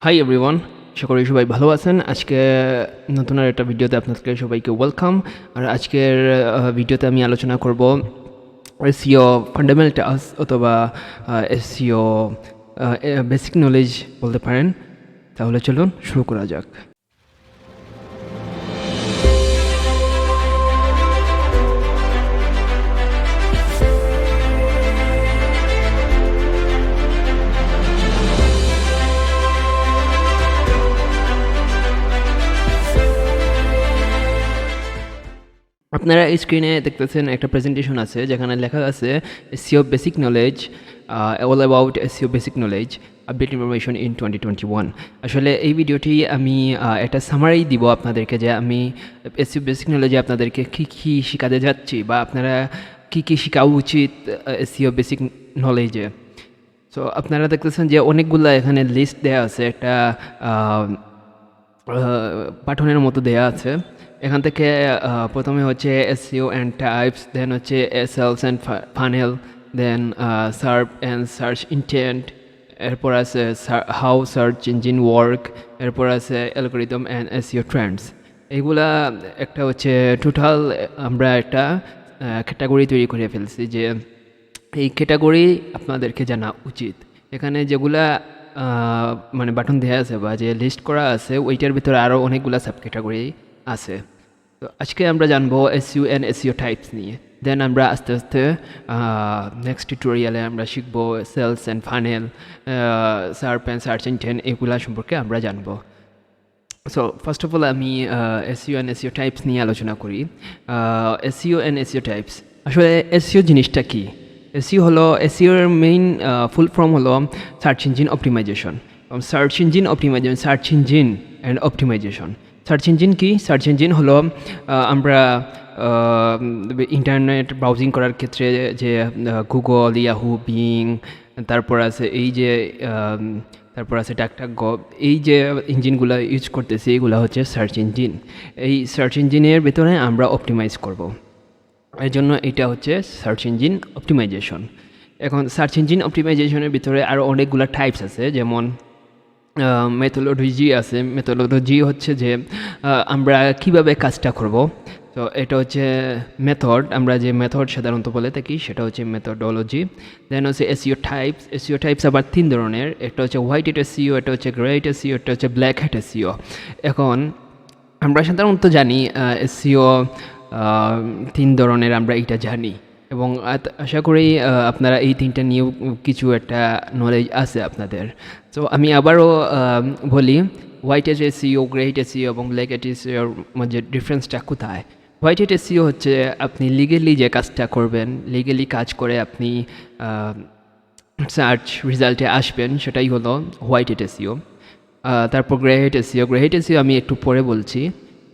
Hi everyone, আশা করি সবাই ভালো আছেন। আজকে নতুন আর একটা ভিডিওতে আপনাদেরকে সবাইকে ওয়েলকাম। আর আজকের ভিডিওতে আমি আলোচনা করব এসইও ফান্ডামেন্টালস অথবা এসইও বেসিক নলেজ বলতে পারেন। তাহলে চলুন শুরু করা যাক। আপনারা এই স্ক্রিনে দেখতেছেন একটা প্রেজেন্টেশন আছে যেখানে লেখা আছে SEO basic knowledge, all about SEO basic knowledge, update information in 2021। আসলে এই ভিডিওটি আমি একটা সামারি দিব আপনাদেরকে, যে আমি এসইও বেসিক নলেজে আপনাদেরকে কী শেখাতে যাচ্ছি বা আপনারা কী শেখা উচিত এসইও বেসিক নলেজে। সো আপনারা দেখতেছেন যে অনেকগুলো এখানে লিস্ট দেওয়া আছে, একটা পাঠনের মতো দেয়া আছে। এখান থেকে প্রথমে হচ্ছে এসইও অ্যান্ড টাইপস, দেন হচ্ছে sales and funnel, then SERP and search intent, এরপর আছে হাউ সার্চ ইঞ্জিন ওয়ার্ক, এরপর আছে অ্যালগরিদম অ্যান্ড এসইও ট্রেন্ডস। এইগুলা একটা হচ্ছে টোটাল আমরা একটা ক্যাটাগরি তৈরি করে ফেলছি, যে এই ক্যাটাগরি আপনাদেরকে জানা উচিত। এখানে যেগুলা মানে বাটন দেওয়া আছে বা যে লিস্ট করা আছে, ওইটার ভিতরে আরও অনেকগুলো সাব ক্যাটাগরি আছে। তো আজকে আমরা জানবো এসইও অ্যান্ড এসইও টাইপস নিয়ে। দেন আমরা আস্তে আস্তে নেক্সট টিউটোরিয়ালে আমরা শিখবো sales and funnel, SERP and search engine, এগুলা সম্পর্কে আমরা জানবো। সো ফার্স্ট অফ অল আমি এসইও অ্যান্ড এসইও টাইপস নিয়ে আলোচনা করি। এসইও অ্যান্ড এসইও টাইপস, আসলে এসইও জিনিসটা কি? এসইও হলো, এসইওর মেইন ফুল ফর্ম হলো search engine optimisation. Search engine optimisation, search engine and optimisation. Search engine কি? সার্চ ইঞ্জিন হলো আমরা ইন্টারনেট ব্রাউজিং করার ক্ষেত্রে যে গুগল, ইয়াহু, বিং, তারপর আছে এই যে তারপর আছে ডাকটাকগো, এই যে ইঞ্জিনগুলো ইউজ করতেছি, এগুলো হচ্ছে সার্চ ইঞ্জিন। এই সার্চ ইঞ্জিনের ভেতরে আমরা অপটিমাইজ করব, এর জন্য এটা হচ্ছে সার্চ ইঞ্জিন অপটিমাইজেশন। এখন সার্চ ইঞ্জিন অপটিমাইজেশনের ভিতরে আরও অনেকগুলো টাইপস আছে, যেমন মেথোডোলজি আছে। মেথোডোলজি হচ্ছে যে আমরা কিভাবে কাজটা করব। তো এটা হচ্ছে মেথড, আমরা যে মেথড সাধারণত বলে থাকি সেটা হচ্ছে মেথোডোলজি। দেন হচ্ছে এসইও টাইপস। এসইও টাইপস আবার 3 ধরনের, একটা হচ্ছে হোয়াইট হ্যাট এসইও, এটা হচ্ছে গ্রে হ্যাট এসইও, এটা হচ্ছে ব্ল্যাক হ্যাট এসইও। এখন আমরা সাধারণত জানি এসইও 3 ধরনের, আমরা এটা জানি, এবং আশা করি আপনারা এই 3টা নিয়েও কিছু একটা নলেজ আছে আপনাদের। তো আমি আবারও বলি, white hat SEO, grey hat SEO এবং ব্ল্যাক হ্যাট এসইওর মধ্যে ডিফারেন্সটা কোথায়? হোয়াইট হ্যাট এসইও হচ্ছে আপনি লিগেলি যে কাজটা করবেন, লিগেলি কাজ করে আপনি সার্চ রেজাল্টে আসবেন, সেটাই হলো হোয়াইট হ্যাট এসইও। তারপর grey hat SEO. Grey hat SEO আমি একটু পরে বলছি,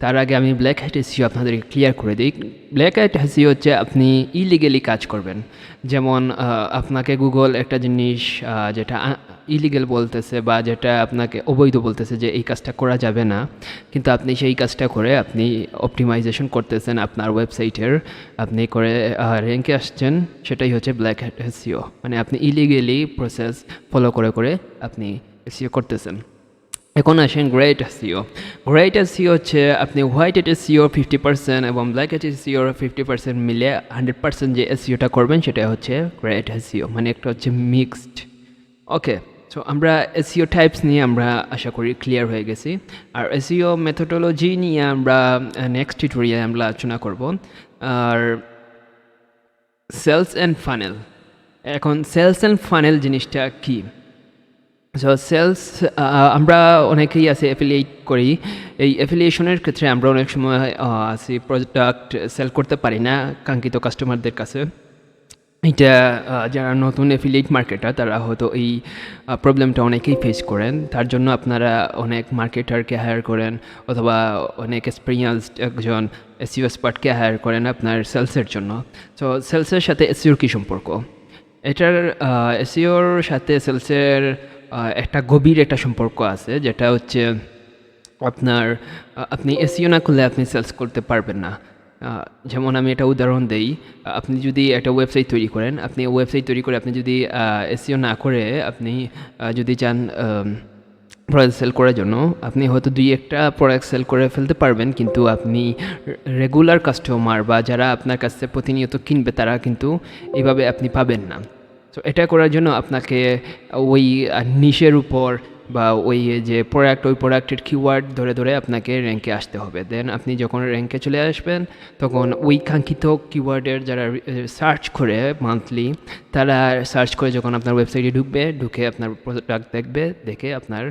তার আগে আমি ব্ল্যাক হ্যাট এসইও আপনাদেরকে ক্লিয়ার করে দিই। ব্ল্যাক হ্যাট এসইও হচ্ছে আপনি ইলিগেলি কাজ করবেন, যেমন আপনাকে গুগল একটা জিনিস যেটা ইলিগেল বলতেছে বা যেটা আপনাকে অবৈধ বলতেছে যে এই কাজটা করা যাবে না, কিন্তু আপনি সেই কাজটা করে আপনি অপটিমাইজেশন করতেছেন আপনার ওয়েবসাইটের, আপনি করে র্যাঙ্কে আসছেন, সেটাই হচ্ছে ব্ল্যাক হ্যাট এসইও। মানে আপনি ইলিগেলি প্রসেস ফলো করে করে আপনি এসইও করতেছেন। এখন আসেন grey hat SEO. Grey hat SEO হচ্ছে আপনি হোয়াইট হ্যাট এসইও 50% এবং ব্ল্যাক হ্যাট এসইওর 50% মিলে 100% যে এসইওটা করবেন সেটা হচ্ছে গ্রে হ্যাট এসইও, মানে একটা হচ্ছে মিক্সড। ওকে, সো আমরা এসইও টাইপস নিয়ে আমরা আশা করি ক্লিয়ার হয়ে গেছি। আর এসইও মেথোডোলজি নিয়ে আমরা নেক্সট টিউটোরিয়ালে আমরা আলোচনা করব। আর সেলস অ্যান্ড ফানেল, এখন সেলস অ্যান্ড ফানেল জিনিসটা কী? সো সেলস, আমরা অনেকেই আছে অ্যাফিলিয়েট করি। এই অ্যাফিলিয়েশনের ক্ষেত্রে আমরা অনেক সময় আছি প্রোডাক্ট সেল করতে পারি না কাঙ্ক্ষিত কাস্টমারদের কাছে। এটা যারা নতুন অ্যাফিলিয়েট মার্কেটার তারা হয়তো এই প্রবলেমটা অনেকেই ফেস করেন। তার জন্য আপনারা অনেক মার্কেটারকে হায়ার করেন অথবা অনেক এক্সপিরিয়েন্সড একজন এসইও এক্সপার্টকে হায়ার করেন আপনার সেলসের জন্য। সো সেলসের সাথে এসইওর কী সম্পর্ক? এটার এসইওর সাথে সেলসের একটা গভীর একটা সম্পর্ক আছে, যেটা হচ্ছে আপনি এসইও না করলে আপনি সেলস করতে পারবেন না। যেমন আমি একটা উদাহরণ দেই, আপনি যদি একটা ওয়েবসাইট তৈরি করেন, আপনি যদি এসইও না করে আপনি যদি চান প্রোডাক্ট সেল করার জন্য আপনি হয়তো 2-1টা প্রোডাক্ট সেল করে ফেলতে পারবেন, কিন্তু আপনি রেগুলার কাস্টমার বা যারা আপনার কাছ থেকে প্রতিনিয়ত কিনবে তারা কিন্তু এইভাবে আপনি পাবেন না। তো এটা করার জন্য আপনাকে ওই নিশের উপর বা ওই যে প্রোডাক্ট, ওই প্রোডাক্টের কিওয়ার্ড ধরে ধরে আপনাকে র্যাঙ্কে আসতে হবে। দেন আপনি যখন র্যাঙ্কে চলে আসবেন তখন ওই কাঙ্ক্ষিত কিওয়ার্ডের যারা সার্চ করে মান্থলি, তারা সার্চ করে যখন আপনার ওয়েবসাইটে ঢুকবে, ঢুকে আপনার প্রোডাক্ট দেখবে, দেখে আপনার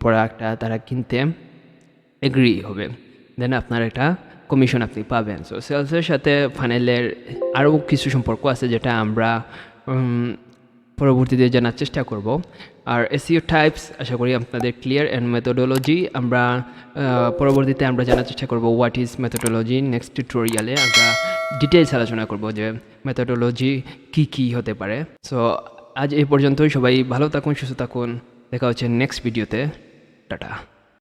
প্রোডাক্টটা তারা কিনতে এগ্রি হবে। দেন আপনার একটা কমিশন আপনি পাবেন। সো সেলসের সাথে ফানেলের আরও কিছু সম্পর্ক আছে যেটা আমরা পরবর্তীতে জানার চেষ্টা করব। আর এসইও টাইপস আশা করি আপনাদের ক্লিয়ার, অ্যান্ড মেথোডোলজি আমরা পরবর্তীতে আমরা জানার চেষ্টা করব হোয়াট ইজ মেথোডোলজি। নেক্সট টিউটোরিয়ালে আমরা ডিটেলস আলোচনা করব যে মেথোডোলজি কী কী হতে পারে। সো আজ এই পর্যন্তই, সবাই ভালো থাকুন, সুস্থ থাকুন, দেখা হচ্ছে নেক্সট ভিডিওতে। টাটা।